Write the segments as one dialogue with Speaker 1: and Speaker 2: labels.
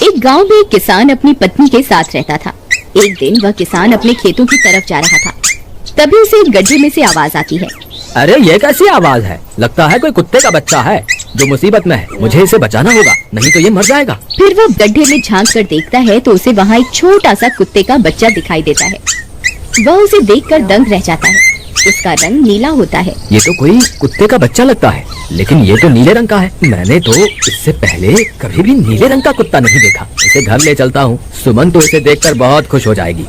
Speaker 1: एक गांव में एक किसान अपनी पत्नी के साथ रहता था। एक दिन वह किसान अपने खेतों की तरफ जा रहा था, तभी उसे एक गड्ढे में से आवाज आती है।
Speaker 2: अरे ये कैसी आवाज है? लगता है कोई कुत्ते का बच्चा है जो मुसीबत में है। मुझे इसे बचाना होगा, नहीं तो ये मर जाएगा।
Speaker 1: फिर वह गड्ढे में झांक कर देखता है तो उसे वहाँ एक छोटा सा कुत्ते का बच्चा दिखाई देता है। वह उसे देखकर दंग रह जाता है। उसका रंग नीला होता है।
Speaker 2: ये तो कोई कुत्ते का बच्चा लगता है, लेकिन ये तो नीले रंग का है। मैंने तो इससे पहले कभी भी नीले रंग का कुत्ता नहीं देखा। इसे घर ले चलता हूँ, सुमन तो इसे देखकर बहुत खुश हो जाएगी।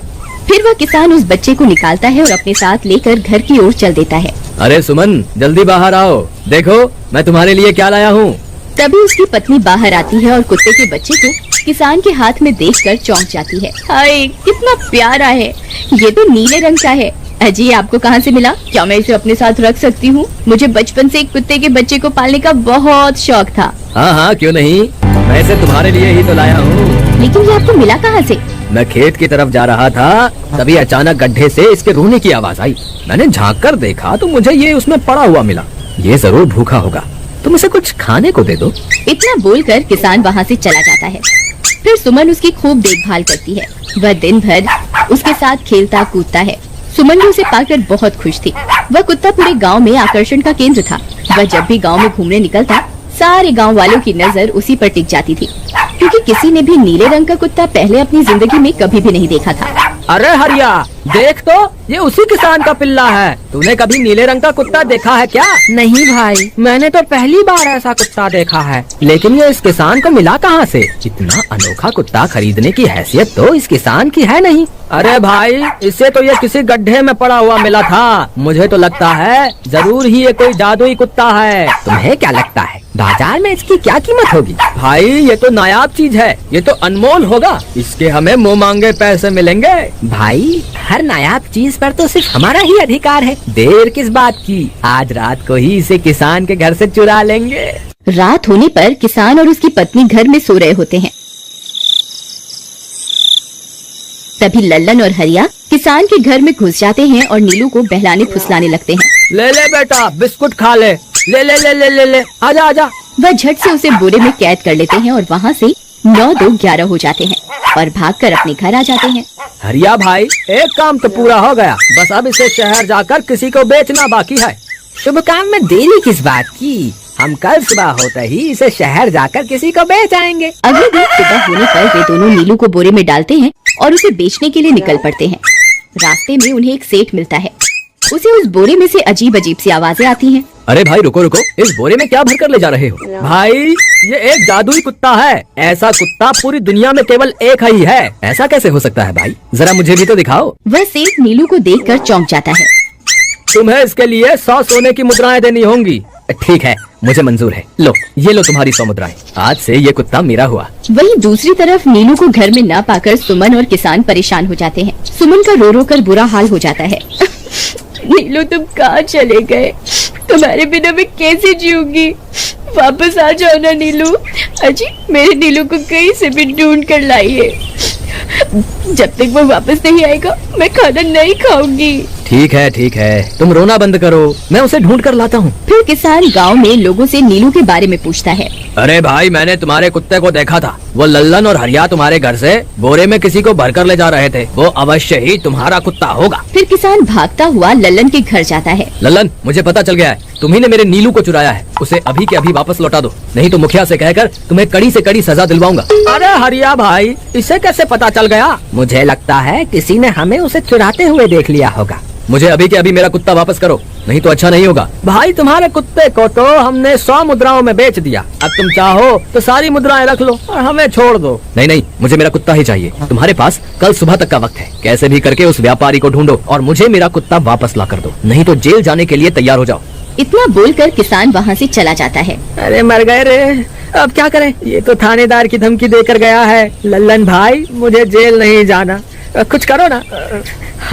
Speaker 1: फिर वह किसान उस बच्चे को निकालता है और अपने साथ लेकर घर की ओर चल देता है।
Speaker 2: अरे सुमन, जल्दी बाहर आओ, देखो मैं तुम्हारे लिए क्या लाया हूँ।
Speaker 1: तभी उसकी पत्नी बाहर आती है और कुत्ते के बच्चे को किसान के हाथ में देखकर चौंक जाती है। हाय, कितना प्यारा है, ये तो नीले रंग का है। अजी, आपको कहाँ से मिला? क्या मैं इसे अपने साथ रख सकती हूँ? मुझे बचपन से एक कुत्ते के बच्चे को पालने का बहुत शौक था।
Speaker 2: हाँ हाँ, क्यों नहीं, मैं इसे तुम्हारे लिए ही तो लाया हूँ।
Speaker 1: लेकिन ये आपको मिला कहाँ से?
Speaker 2: मैं खेत की तरफ जा रहा था, तभी अचानक गड्ढे से इसके रोने की आवाज आई। मैंने झांक कर देखा तो मुझे ये उसमें पड़ा हुआ मिला। ये जरूर भूखा होगा, तुम इसे कुछ खाने को दे दो।
Speaker 1: इतना बोलकर किसान वहाँ से चला जाता है। फिर सुमन उसकी खूब देखभाल करती है। वह दिन भर उसके साथ खेलता कूदता है। सुमन भी उसे पाकर बहुत खुश थी। वह कुत्ता पूरे गांव में आकर्षण का केंद्र था। वह जब भी गांव में घूमने निकलता, सारे गांव वालों की नजर उसी पर टिक जाती थी, क्योंकि किसी ने भी नीले रंग का कुत्ता पहले अपनी जिंदगी में कभी भी नहीं देखा था।
Speaker 2: अरे हरिया, देख तो, ये उसी किसान का पिल्ला है। तूने कभी नीले रंग का कुत्ता देखा है क्या?
Speaker 3: नहीं भाई, मैंने तो पहली बार ऐसा कुत्ता देखा है।
Speaker 2: लेकिन ये इस किसान को मिला कहाँ से? इतना अनोखा कुत्ता खरीदने की हैसियत तो इस किसान की है नहीं। अरे भाई, इसे तो ये किसी गड्ढे में पड़ा हुआ मिला था। मुझे तो लगता है जरूर ही ये कोई जादुई कुत्ता है। तुम्हें क्या लगता है बाजार में इसकी क्या कीमत होगी? भाई, ये तो नायाब चीज है, ये तो अनमोल होगा। इसके हमें मुँह मांगे पैसे मिलेंगे।
Speaker 3: भाई, हर नायाब चीज पर तो सिर्फ हमारा ही अधिकार है।
Speaker 2: देर किस बात की, आज रात को ही इसे किसान के घर से चुरा लेंगे।
Speaker 1: रात होने पर किसान और उसकी पत्नी घर में सो रहे होते हैं। तभी लल्लन और हरिया किसान के घर में घुस जाते हैं और नीलू को बहलाने फुसलाने लगते हैं।
Speaker 2: ले ले बेटा, बिस्कुट खा ले। ले ले ले ले ले ले, आजा आजा।
Speaker 1: वह झट से उसे बोरे में कैद कर लेते हैं और वहाँ से 9-2-11 हो जाते हैं और भागकर अपने घर आ जाते हैं।
Speaker 2: हरिया भाई, एक काम तो पूरा हो गया, बस अब इसे शहर जाकर किसी को बेचना बाकी है।
Speaker 3: शुभ काम में देरी किस बात की? हम कल सुबह होते ही इसे शहर जाकर किसी को बेच आएंगे।
Speaker 1: अगले दिन सुबह होने पर वे दोनों नीलू को बोरे में डालते हैं और उसे बेचने के लिए निकल पड़ते हैं। रास्ते में उन्हें एक सेठ मिलता है। उसे उस बोरे में से अजीब अजीब सी आवाजें आती हैं।
Speaker 2: अरे भाई, रुको रुको, इस बोरे में क्या भरकर ले जा रहे हो? भाई, ये एक जादुई कुत्ता है। ऐसा कुत्ता पूरी दुनिया में केवल एक ही है। ऐसा कैसे हो सकता है भाई? जरा मुझे भी तो दिखाओ।
Speaker 1: वह सेठ नीलू को देखकर चौंक जाता है।
Speaker 2: तुम्हें इसके लिए 100 सोने की मुद्राएं देनी होंगी। ठीक है, मुझे मंजूर है। लो, ये लो तुम्हारी 100 मुद्राएं। आज से ये कुत्ता मेरा हुआ।
Speaker 1: वहीं दूसरी तरफ नीलू को घर में न पाकर सुमन और किसान परेशान हो जाते हैं। सुमन का रो रो कर बुरा हाल हो जाता है। नीलू, तुम कहाँ चले गए? तुम्हारे बिना मैं कैसे जीऊंगी? वापस आ जाओ ना नीलू। अजी, मेरे नीलू को कहीं से भी ढूंढ कर लाइए। जब तक वो वापस नहीं आएगा मैं खाना नहीं खाऊंगी।
Speaker 2: ठीक है, तुम रोना बंद करो, मैं उसे ढूंढ कर लाता हूँ।
Speaker 1: फिर किसान गांव में लोगों से नीलू के बारे में पूछता है।
Speaker 2: अरे भाई, मैंने तुम्हारे कुत्ते को देखा था। वो लल्लन और हरिया तुम्हारे घर से बोरे में किसी को भरकर ले जा रहे थे। वो अवश्य ही तुम्हारा कुत्ता होगा।
Speaker 1: फिर किसान भागता हुआ लल्लन के घर जाता है।
Speaker 2: लल्लन, मुझे पता चल गया है, तुम्ही ने मेरे नीलू को चुराया है। उसे अभी के अभी वापस लौटा दो, नहीं तो मुखिया से कहकर तुम्हें कड़ी से कड़ी सजा दिलवाऊंगा। अरे हरिया भाई, इसे कैसे पता चल गया?
Speaker 3: मुझे लगता है किसी ने हमें उसे चुराते हुए देख लिया होगा।
Speaker 2: मुझे अभी के अभी मेरा कुत्ता वापस करो, नहीं तो अच्छा नहीं होगा। भाई, तुम्हारे कुत्ते को तो हमने 100 मुद्राओं में बेच दिया। अब तुम चाहो तो सारी मुद्राएं रख लो और हमें छोड़ दो। नहीं, मुझे मेरा कुत्ता ही चाहिए। तुम्हारे पास कल सुबह तक का वक्त है। कैसे भी करके उस व्यापारी को ढूंढो और मुझे मेरा कुत्ता वापस ला कर दो, नहीं तो जेल जाने के लिए तैयार हो जाओ।
Speaker 1: इतना बोलकर किसान वहाँ से चला जाता है।
Speaker 3: अरे मर गए रे, अब क्या करें? ये तो थानेदार की धमकी देकर गया है। लल्लन भाई, मुझे जेल नहीं जाना, कुछ करो ना।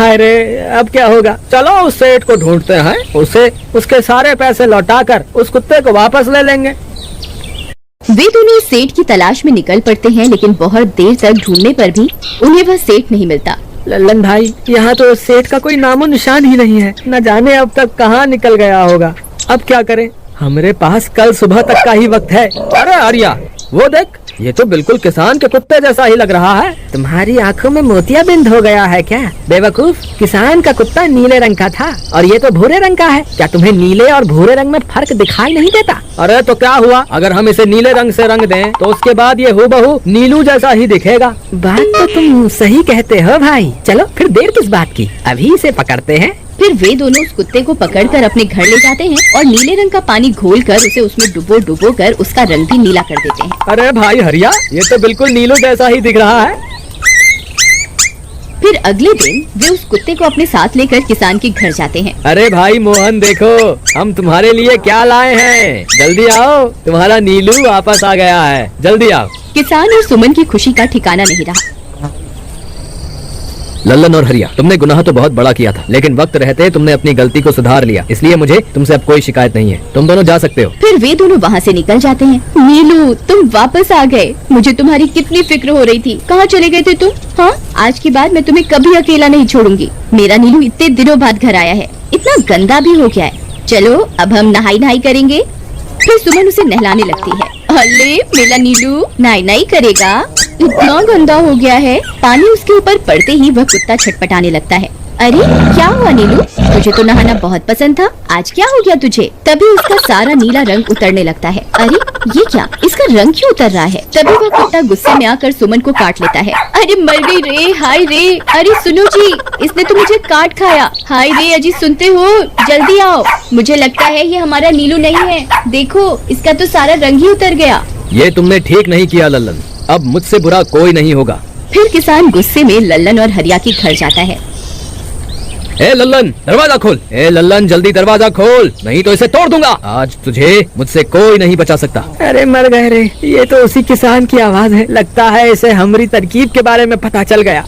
Speaker 3: अरे अब क्या होगा? चलो उस सेठ को ढूंढते हैं, उसे उसके सारे पैसे लौटाकर उस कुत्ते को वापस ले लेंगे।
Speaker 1: वे दोनों सेठ की तलाश में निकल पड़ते हैं, लेकिन बहुत देर तक ढूंढने पर भी उन्हें वह सेठ नहीं मिलता।
Speaker 3: लल्लन भाई, यहाँ तो सेठ का कोई नामो निशान ही नहीं है। न जाने अब तक कहाँ निकल गया होगा। अब क्या करें? हमारे पास कल सुबह तक का ही वक्त है।
Speaker 2: अरे आर्या, वो देख, ये तो बिल्कुल किसान के कुत्ते जैसा ही लग रहा है।
Speaker 3: तुम्हारी आंखों में मोतियाबिंद हो गया है क्या बेवकूफ? किसान का कुत्ता नीले रंग का था और ये तो भूरे रंग का है। क्या तुम्हें नीले और भूरे रंग में फर्क दिखाई नहीं देता?
Speaker 2: अरे तो क्या हुआ, अगर हम इसे नीले रंग से रंग दें तो उसके बाद ये हूबहू नीलू जैसा ही दिखेगा।
Speaker 3: बात तो तुम सही कहते हो भाई। चलो फिर देर किस बात की, अभी इसे पकड़ते हैं।
Speaker 1: फिर वे दोनों उस कुत्ते को पकड़कर अपने घर ले जाते हैं और नीले रंग का पानी घोलकर उसे उसमें डुबो कर उसका रंग भी नीला कर देते हैं।
Speaker 2: अरे भाई हरिया, ये तो बिल्कुल नीलू जैसा ही दिख रहा है।
Speaker 1: फिर अगले दिन वे उस कुत्ते को अपने साथ लेकर किसान के घर जाते हैं।
Speaker 2: अरे भाई मोहन, देखो हम तुम्हारे लिए क्या लाए हैं, जल्दी आओ, तुम्हारा नीलू वापस आ गया है, जल्दी आओ।
Speaker 1: किसान और सुमन की खुशी का ठिकाना नहीं रहा।
Speaker 2: लल्लन और हरिया, तुमने गुनाह तो बहुत बड़ा किया था, लेकिन वक्त रहते तुमने अपनी गलती को सुधार लिया, इसलिए मुझे तुमसे अब कोई शिकायत नहीं है। तुम दोनों जा सकते हो।
Speaker 1: फिर वे दोनों वहाँ से निकल जाते हैं। नीलू, तुम वापस आ गए। मुझे तुम्हारी कितनी फिक्र हो रही थी। कहाँ चले गए थे तुम? हाँ, आज के बाद मैं तुम्हें कभी अकेला नहीं छोड़ूंगी। मेरा नीलू इतने दिनों बाद घर आया है, इतना गंदा भी हो गया है। चलो अब हम नहाई करेंगे। फिर सुमन उसे नहलाने लगती है। अरे मेरा नीलू नहाई करेगा, इतना गंदा हो गया है। पानी उसके ऊपर पड़ते ही वह कुत्ता छटपटाने लगता है। अरे क्या हुआ नीलू, तुझे तो नहाना बहुत पसंद था, आज क्या हो गया तुझे? तभी उसका सारा नीला रंग उतरने लगता है। अरे ये क्या, इसका रंग क्यों उतर रहा है? तभी वह कुत्ता गुस्से में आकर सुमन को काट लेता है। अरे मर गई रे, हाय रे। अरे सुनो जी, इसने तो मुझे काट खाया। हाय रे अजी, सुनते हो? जल्दी आओ, मुझे लगता है ये हमारा नीलू नहीं है। देखो, इसका तो सारा रंग ही उतर गया।
Speaker 2: ये तुमने ठीक नहीं किया लल्लन, अब मुझसे बुरा कोई नहीं होगा।
Speaker 1: फिर किसान गुस्से में लल्लन और हरिया के घर जाता है।
Speaker 2: ए लल्लन, दरवाजा खोल। ए लल्लन, जल्दी दरवाजा खोल, नहीं तो इसे तोड़ दूंगा। आज तुझे मुझसे कोई नहीं बचा सकता।
Speaker 3: अरे मर गए रे, ये तो उसी किसान की आवाज है। लगता है इसे हमारी तरकीब के बारे में पता चल गया।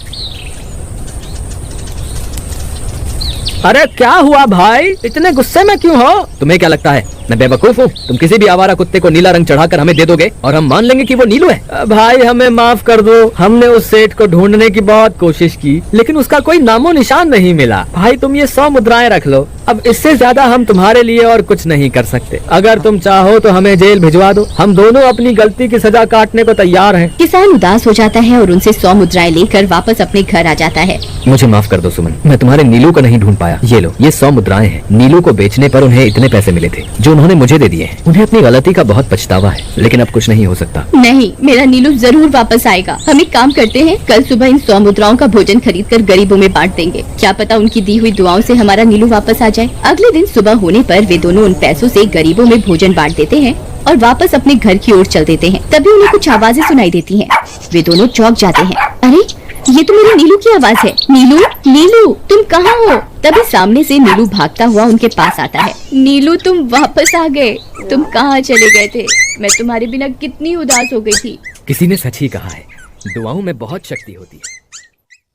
Speaker 3: अरे क्या हुआ भाई, इतने गुस्से में क्यों हो?
Speaker 2: तुम्हें क्या लगता है मैं बेवकूफ हूँ? तुम किसी भी आवारा कुत्ते को नीला रंग चढ़ाकर हमें दे दोगे और हम मान लेंगे कि वो नीलू है।
Speaker 3: भाई हमें माफ कर दो, हमने उस सेठ को ढूंढने की बहुत कोशिश की, लेकिन उसका कोई नामो निशान नहीं मिला। भाई तुम ये 100 मुद्राएं रख लो, अब इससे ज्यादा हम तुम्हारे लिए और कुछ नहीं कर सकते। अगर तुम चाहो तो हमें जेल भिजवा दो, हम दोनों अपनी गलती की सजा काटने को तैयार हैं।
Speaker 1: किसान उदास हो जाता है और उनसे 100 मुद्राएं लेकर वापस अपने घर आ जाता है।
Speaker 2: मुझे माफ कर दो सुमन, मैं तुम्हारे नीलू को नहीं ढूंढ पाया। ये लो, ये 100 मुद्राएं हैं। नीलू को बेचने पर उन्हें इतने पैसे मिले थे जो उन्होंने मुझे दे दिए हैं। उन्हें अपनी गलती का बहुत पछतावा है, लेकिन अब कुछ नहीं हो सकता।
Speaker 1: नहीं, मेरा नीलू जरूर वापस आएगा। हम एक काम करते हैं, कल सुबह इन 100 मुद्राओं का भोजन खरीदकर गरीबों में बांट देंगे। क्या पता उनकी दी हुई दुआओं से हमारा नीलू वापस आ जाए। अगले दिन सुबह होने पर वे दोनों उन पैसों से गरीबों में भोजन बांट देते हैं और वापस अपने घर की ओर चल देते हैं। तभी उन्हें कुछ आवाजें सुनाई देती हैं। वे दोनों चौंक जाते हैं। अरे ये तो मेरे नीलू की आवाज है। नीलू, नीलू तुम कहाँ हो? तभी सामने से नीलू भागता हुआ उनके पास आता है। नीलू तुम वापस आ गए, तुम कहाँ चले गए थे? मैं तुम्हारे बिना कितनी उदास हो गई थी।
Speaker 2: किसी ने सच ही कहा है, दुआओं में बहुत शक्ति होती है।